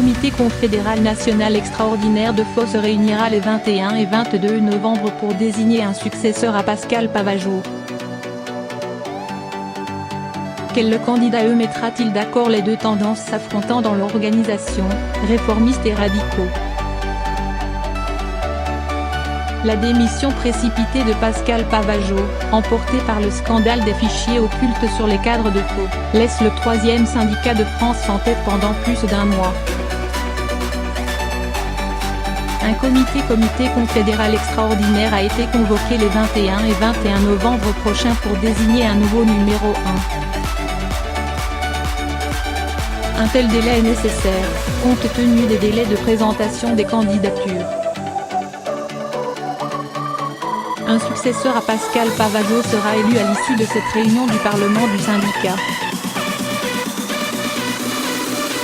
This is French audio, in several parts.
comité confédéral national extraordinaire de Faux se réunira les 21 et 22 novembre pour désigner un successeur à Pascal Pavageau. Quel le candidat mettra-t-il d'accord les deux tendances s'affrontant dans l'organisation, réformistes et radicaux? La démission précipitée de Pascal Pavageau, emportée par le scandale des fichiers occultes sur les cadres de Faux, laisse le troisième syndicat de France en tête pendant plus d'un mois. Un comité confédéral extraordinaire a été convoqué les 21 et 21 novembre prochains pour désigner un nouveau numéro 1. Un tel délai est nécessaire, compte tenu des délais de présentation des candidatures. Un successeur à Pascal Pavageau sera élu à l'issue de cette réunion du Parlement du syndicat.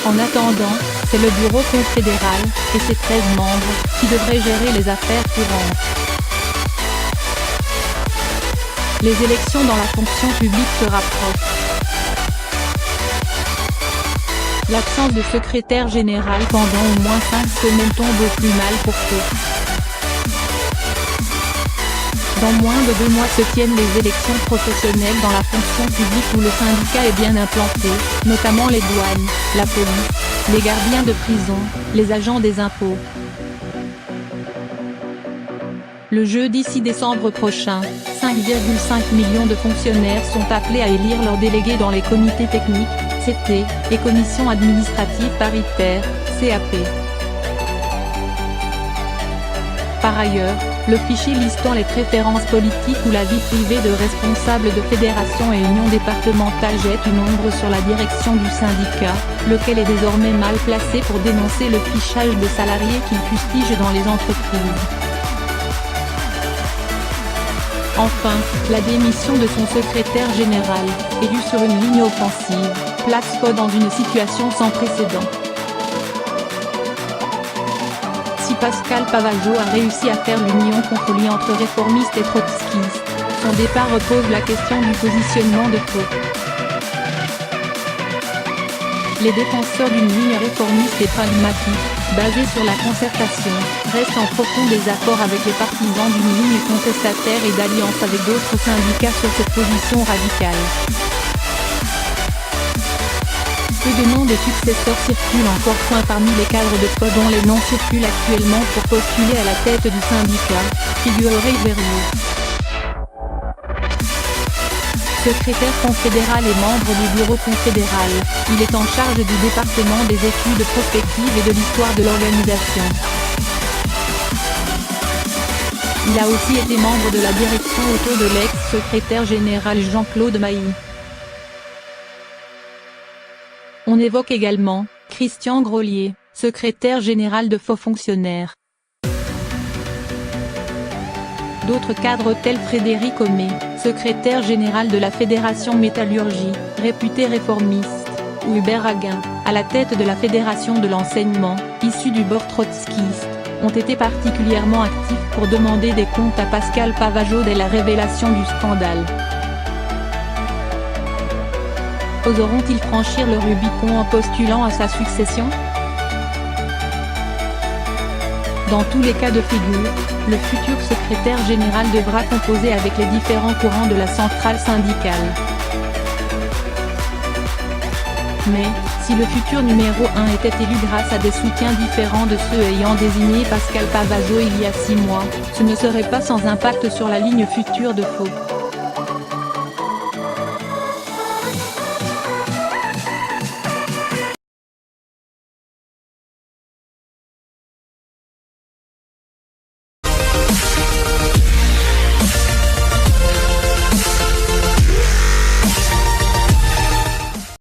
En attendant, c'est le bureau confédéral, et ses 13 membres, qui devraient gérer les affaires courantes. Les élections dans la fonction publique se rapprochent. L'absence de secrétaire général pendant au moins 5 semaines tombe au plus mal pour Faux. Dans moins de 2 mois se tiennent les élections professionnelles dans la fonction publique où le syndicat est bien implanté, notamment les douanes, la police, les gardiens de prison, les agents des impôts. Le jeudi 6 décembre prochain, 5,5 millions de fonctionnaires sont appelés à élire leurs délégués dans les comités techniques, CT, et commissions administratives paritaires, CAP. Par ailleurs, le fichier listant les préférences politiques ou la vie privée de responsables de fédérations et unions départementales jette une ombre sur la direction du syndicat, lequel est désormais mal placé pour dénoncer le fichage de salariés qu'il fustige dans les entreprises. Enfin, la démission de son secrétaire général, élu sur une ligne offensive, place Faux dans une situation sans précédent. Si Pascal Pavageau a réussi à faire l'union contre lui entre réformistes et trotskistes, son départ repose la question du positionnement de Faux. Les défenseurs d'une ligne réformiste et pragmatique, basée sur la concertation, restent en profond désaccord avec les partisans d'une ligne contestataire et d'alliance avec d'autres syndicats sur cette position radicale. Peu de noms de successeurs circulent encore point parmi les cadres de Faux dont les noms circulent actuellement pour postuler à la tête du syndicat, figurerait Verrier. Secrétaire confédéral et membre du bureau confédéral, il est en charge du département des études prospectives et de l'histoire de l'organisation. Il a aussi été membre de la direction autour de l'ex-secrétaire général Jean-Claude Mailly. On évoque également Christian Grolier, secrétaire général de Faux fonctionnaires. D'autres cadres tels Frédéric Homé, secrétaire général de la Fédération Métallurgie, réputé réformiste, ou Hubert Haguin, à la tête de la Fédération de l'enseignement, issu du bord trotskiste, ont été particulièrement actifs pour demander des comptes à Pascal Pavageau dès la révélation du scandale. Oseront-ils franchir le Rubicon en postulant à sa succession? Dans tous les cas de figure, le futur secrétaire général devra composer avec les différents courants de la centrale syndicale. Mais, si le futur numéro 1 était élu grâce à des soutiens différents de ceux ayant désigné Pascal Pavageau il y a 6 mois, ce ne serait pas sans impact sur la ligne future de Faux.